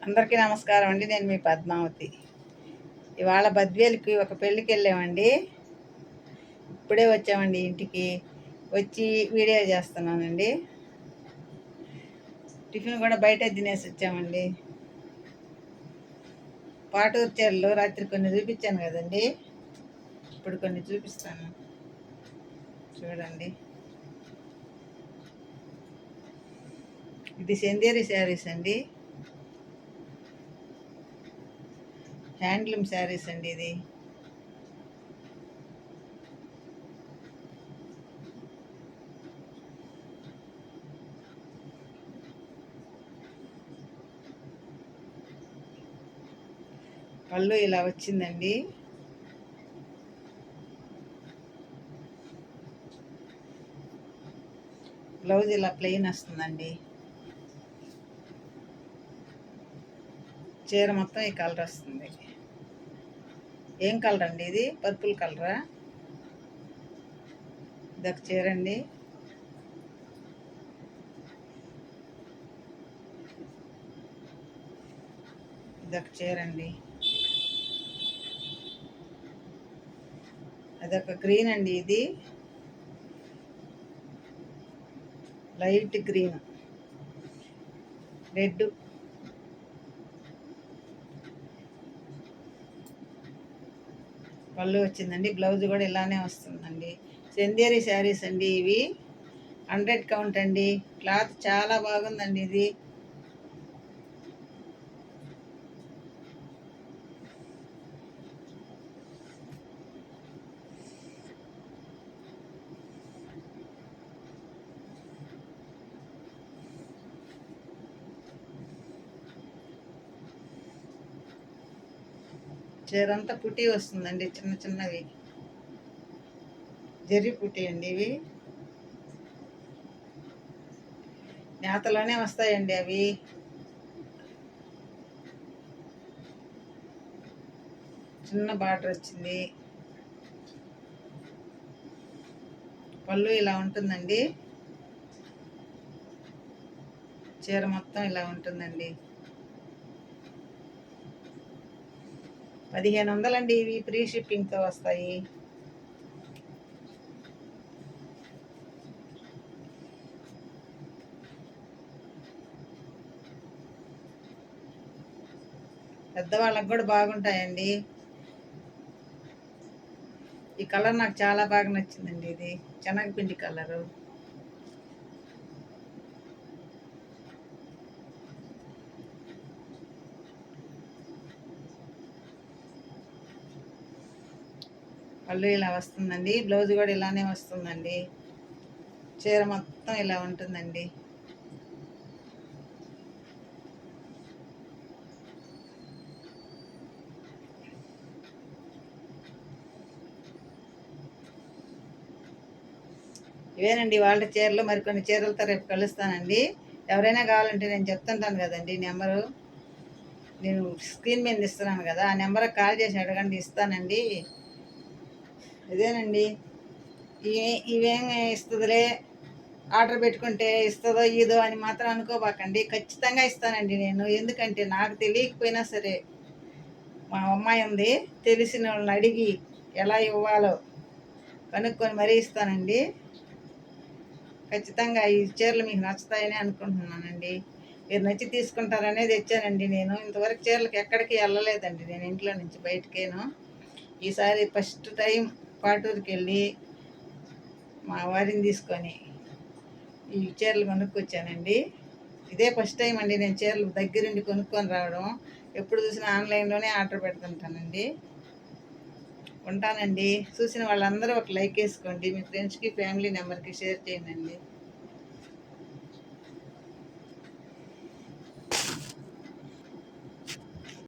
అందరికీ నమస్కారం అండి. నేను మీ పద్మావతి. ఇవాళ బద్వేలుకి ఒక పెళ్ళికి వెళ్ళామండి. ఇప్పుడే వచ్చామండి ఇంటికి. వచ్చి వీడియో చేస్తున్నానండి. టిఫిన్ కూడా బయట తినేసి వచ్చామండి. పాటూరు చీరలు రాత్రి కొన్ని చూపించాను కదండి, ఇప్పుడు కొన్ని చూపిస్తాను చూడండి. ఇది చందేరి శారీస్ అండి, హ్యాండ్లూమ్ శారీస్ అండి. ఇది పళ్ళు ఇలా వచ్చిందండి. బ్లౌజ్ ఇలా ప్లెయిన్ వస్తుందండి. చీర మొత్తం ఈ కలర్ వస్తుంది. ఏం కలర్ అండి ఇది? పర్పుల్ కలరా? ఇదొక చీర అండి. ఇదొక చీర అండి. అదొక గ్రీన్ అండి. ఇది లైట్ గ్రీన్, రెడ్. పళ్ళు వచ్చిందండి. బ్లౌజ్ కూడా ఇలానే వస్తుందండి. చందేరి శారీస్ అండి ఇవి. 100 కౌంట్ అండి. క్లాత్ చాలా బాగుందండి. ఇది చీరంతా పుట్టి వస్తుందండి. చిన్న చిన్నవి జరి పుట్టి అండి. ఇవి నేతలోనే వస్తాయండి. అవి చిన్న బార్డర్ వచ్చింది. పళ్ళు ఇలా ఉంటుందండి. చీర మొత్తం ఇలా ఉంటుందండి. 1500 అండి. ఇవి ఫ్రీ షిప్పింగ్తో వస్తాయి. పెద్దవాళ్ళకి కూడా బాగుంటాయండి. ఈ కలర్ నాకు చాలా బాగా నచ్చిందండి. ఇది శనగపిండి కలరు. పళ్ళు ఇలా వస్తుందండి. బ్లౌజ్ కూడా ఇలానే వస్తుందండి. చీర మొత్తం ఇలా ఉంటుందండి. ఇవేనండి వాళ్ళ చీరలు. మరికొన్ని చీరలతో రేపు కలుస్తానండి. ఎవరైనా కావాలంటే నేను చెప్తుంటాను కదండి నెంబరు, నేను స్క్రీన్ మీద ఇస్తున్నాను కదా, ఆ నెంబర్కి కాల్ చేసి అడగండి, ఇస్తానండి. ఇదేనండి. ఇవేం ఇస్తుందిలే, ఆర్డర్ పెట్టుకుంటే ఇస్తుందో ఇదో అని మాత్రం అనుకోబాకండి. ఖచ్చితంగా ఇస్తానండి నేను. ఎందుకంటే నాకు తెలియకపోయినా సరే మా అమ్మాయి ఉంది, తెలిసిన వాళ్ళని అడిగి ఎలా ఇవ్వాలో కనుక్కొని మరీ ఇస్తానండి. ఖచ్చితంగా ఈ చీరలు మీకు నచ్చుతాయని అనుకుంటున్నానండి. మీరు నచ్చి తీసుకుంటారనేది తెచ్చానండి. నేను ఇంతవరకు చీరలకు ఎక్కడికి వెళ్ళలేదండి, నేను ఇంట్లో నుంచి బయటకేను. ఈసారి ఫస్ట్ టైం పాటూరుకి వెళ్ళి మా వారిని తీసుకొని ఈ చీరలు కొనుక్కొచ్చానండి. ఇదే ఫస్ట్ టైం అండి నేను చీరలు దగ్గరుండి కొనుక్కొని రావడం. ఎప్పుడు చూసినా ఆన్లైన్లోనే ఆర్డర్ పెడుతుంటానండి. ఉంటానండి. చూసిన వాళ్ళందరూ ఒక లైక్ వేసుకోండి. మీ ఫ్రెండ్స్కి, ఫ్యామిలీ మెంబర్కి షేర్ చేయండి.